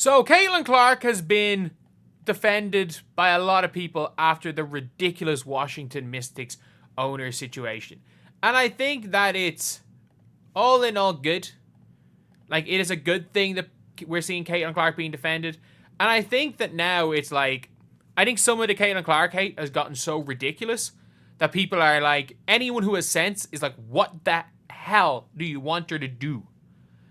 So Caitlin Clark has been defended by a lot of people after the ridiculous Washington Mystics owner situation. And I think that it's all in all good. Like, it is a good thing that we're seeing Caitlin Clark being defended. And I think that now it's like, I think some of the Caitlin Clark hate has gotten so ridiculous that people are like, anyone who has sense is like, what the hell do you want her to do?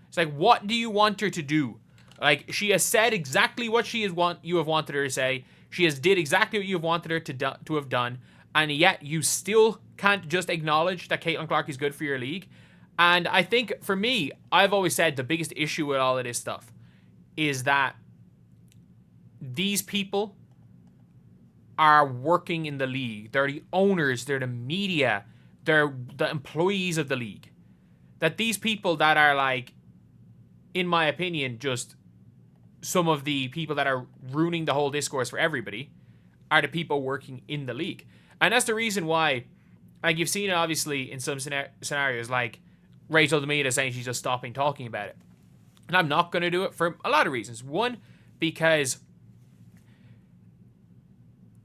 It's like, what do you want her to do? Like, she has said exactly what you have wanted her to say. She has did exactly what you have wanted her to have done. And yet, you still can't just acknowledge that Caitlin Clark is good for your league. And I think, for me, I've always said the biggest issue with all of this stuff is that these people are working in the league. They're the owners. They're the media. They're the employees of the league. That these people that are like, in my opinion, just some of the people that are ruining the whole discourse for everybody are the people working in the league. And that's the reason why, like, you've seen it obviously in some scenarios, like Rachel Demita saying she's just stopping talking about it. And I'm not going to do it for a lot of reasons. One, because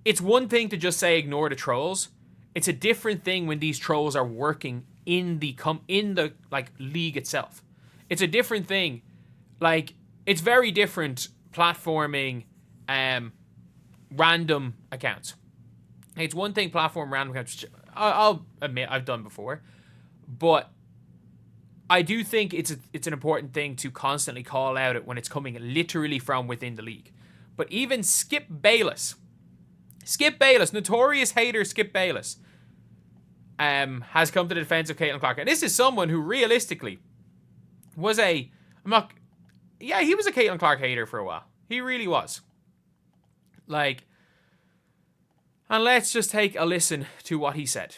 it's one thing to just say ignore the trolls. It's a different thing when these trolls are working in the like league itself. It's a different thing. Like, it's very different platforming random accounts. It's one thing platform random accounts, which I'll admit I've done before, but I do think it's an important thing to constantly call out it when it's coming literally from within the league. But even Skip Bayless, notorious hater Skip Bayless, has come to the defense of Caitlin Clark. And this is someone who realistically was he was a Caitlin Clark hater for a while. He really was. Like, and let's just take a listen to what he said.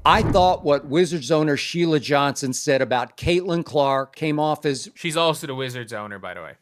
I thought what Wizards owner Sheila Johnson said about Caitlin Clark came off as... She's also the Wizards owner, by the way.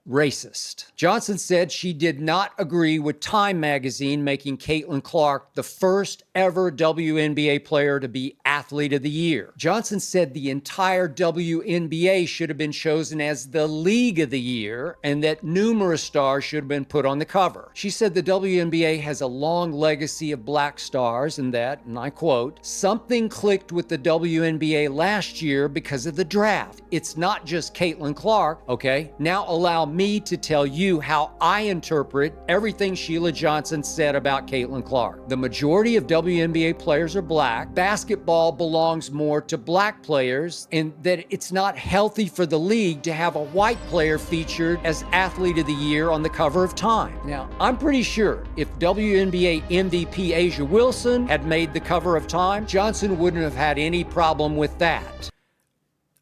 Racist. Johnson said she did not agree with Time magazine making Caitlin Clark the first ever WNBA player to be Athlete of the Year. Johnson said the entire WNBA should have been chosen as the League of the Year and that numerous stars should have been put on the cover. She said the WNBA has a long legacy of black stars and that, and I quote, something clicked with the WNBA last year because of the draft. It's not just Caitlin Clark, okay? Now allow me to tell you how I interpret everything Sheila Johnson said about Caitlin Clark. The majority of WNBA players are black. Basketball belongs more to black players, and that it's not healthy for the league to have a white player featured as Athlete of the Year on the cover of Time. Now, I'm pretty sure if WNBA MVP Asia Wilson had made the cover of Time, Johnson wouldn't have had any problem with that.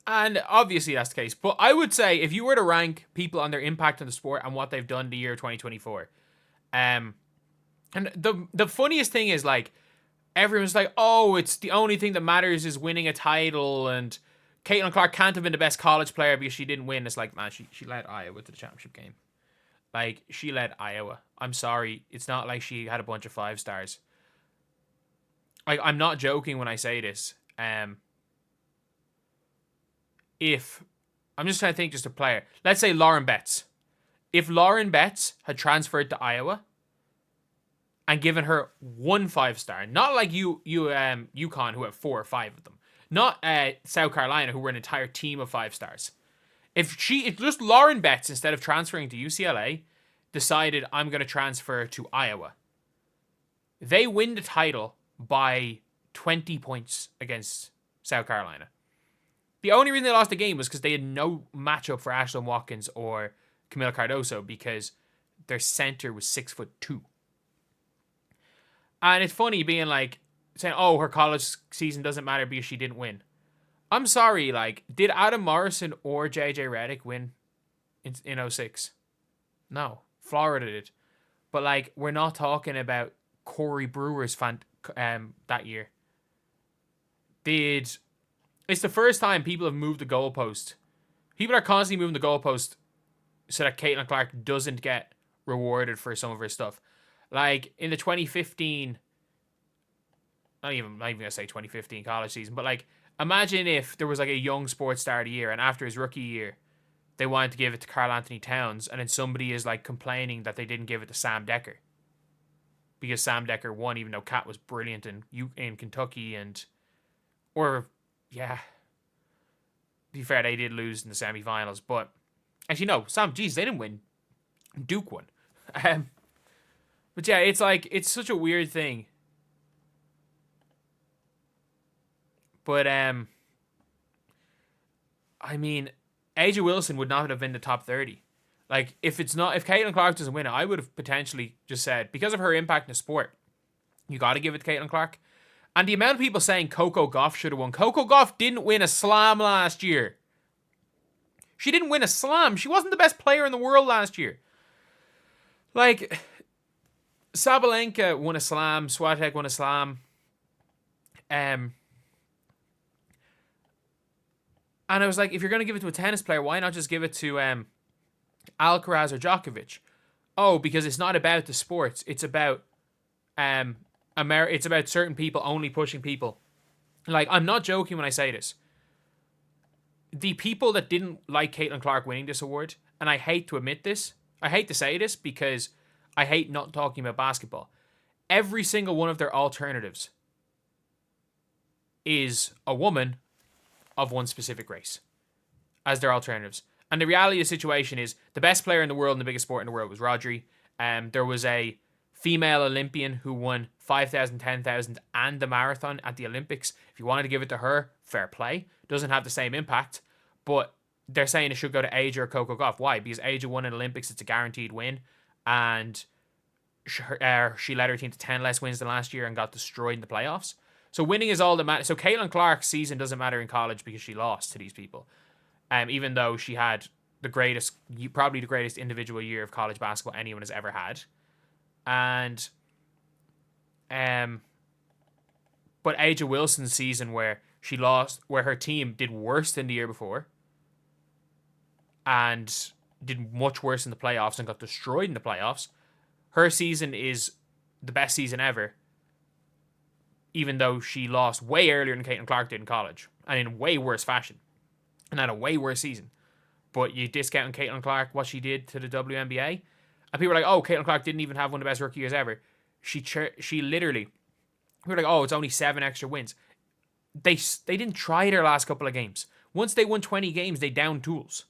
And obviously that's the case. But I would say if you were to rank people on their impact on the sport and what they've done the year 2024, and the funniest thing is, like, everyone's like, oh, it's the only thing that matters is winning a title, and Caitlin Clark can't have been the best college player because she didn't win. It's like, man, she led Iowa to the championship game. Like, she led Iowa. I'm sorry. It's not like she had a bunch of 5 stars. Like, I'm not joking when I say this. If I'm just trying to think, just a player. Let's say Lauren Betts. If Lauren Betts had transferred to Iowa and given her 1 5-star, not like UConn who have 4 or 5 of them, not South Carolina who were an entire team of 5 stars. If just Lauren Betts, instead of transferring to UCLA, decided I'm going to transfer to Iowa, they win the title by 20 points against South Carolina. The only reason they lost the game was because they had no matchup for Ashlyn Watkins or Camila Cardoso because their center was 6'2". And it's funny being like, saying, oh, her college season doesn't matter because she didn't win. I'm sorry, like, did Adam Morrison or JJ Redick win in 06? No, Florida did. But, like, we're not talking about Corey Brewer's that year. It's the first time people have moved the goalpost. People are constantly moving the goalpost so that Caitlin Clark doesn't get rewarded for some of her stuff. Like, in the 2015, not even going to say 2015 college season, but, like, imagine if there was, like, a young sports star of the year, and after his rookie year, they wanted to give it to Karl Anthony Towns, and then somebody is like complaining that they didn't give it to Sam Decker because Sam Decker won, even though Cat was brilliant in Kentucky to be fair, they did lose in the semifinals, but actually no, they didn't win. Duke won. But yeah, it's like, it's such a weird thing. But I mean, A'ja Wilson would not have been the top 30. Like, if Caitlin Clark doesn't win it, I would have potentially just said, because of her impact in the sport, you got to give it to Caitlin Clark. And the amount of people saying Coco Gauff should have won. Coco Gauff didn't win a slam last year. She didn't win a slam. She wasn't the best player in the world last year. Like, Sabalenka won a slam. Swiatek won a slam. And I was like, if you're going to give it to a tennis player, why not just give it to Alcaraz or Djokovic? Oh, because it's not about the sports. It's about it's about certain people only pushing people. Like, I'm not joking when I say this. The people that didn't like Caitlin Clark winning this award, and I hate to admit this, I hate to say this because I hate not talking about basketball. Every single one of their alternatives is a woman of one specific race as their alternatives. And the reality of the situation is the best player in the world and the biggest sport in the world was Rodri. There was a female Olympian who won 5,000, 10,000 and the marathon at the Olympics. If you wanted to give it to her, fair play. Doesn't have the same impact, but they're saying it should go to A'ja or Coco Gauff. Why? Because A'ja won an Olympics, it's a guaranteed win, and she led her team to 10 less wins than last year and got destroyed in the playoffs. So winning is all that matters. So Caitlin Clark's season doesn't matter in college because she lost to these people. Even though she had probably the greatest individual year of college basketball anyone has ever had. And but A'ja Wilson's season where she lost, where her team did worse than the year before and did much worse in the playoffs and got destroyed in the playoffs, her season is the best season ever, even though she lost way earlier than Caitlin Clark did in college and in way worse fashion and had a way worse season. But you discount Caitlin Clark, what she did to the WNBA, and people are like, oh, Caitlin Clark didn't even have one of the best rookie years ever. She literally, we were like, oh, it's only 7 extra wins. They didn't try their last couple of games. Once they won 20 games, they downed tools.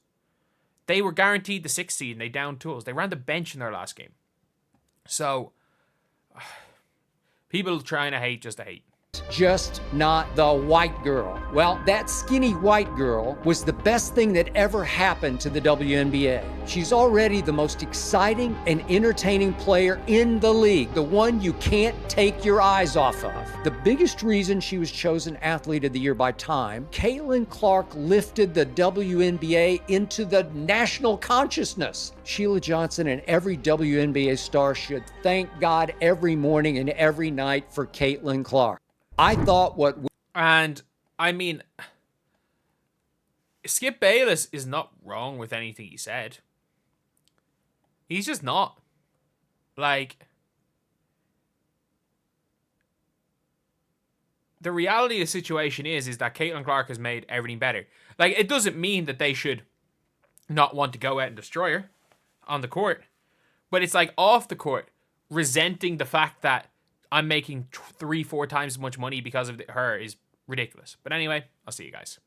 They were guaranteed the 6th seed and they downed tools. They ran the bench in their last game. So, people trying to hate just to hate. Just not the white girl. Well, that skinny white girl was the best thing that ever happened to the WNBA. She's already the most exciting and entertaining player in the league, the one you can't take your eyes off of. The biggest reason she was chosen Athlete of the Year by Time, Caitlin Clark lifted the WNBA into the national consciousness. Sheila Johnson and every WNBA star should thank God every morning and every night for Caitlin Clark. I thought and I mean, Skip Bayless is not wrong with anything he said. He's just not. Like, the reality of the situation is that Caitlin Clark has made everything better. Like, it doesn't mean that they should not want to go out and destroy her on the court. But it's like off the court, resenting the fact that I'm making 3-4 times as much money because of her is ridiculous. But anyway, I'll see you guys.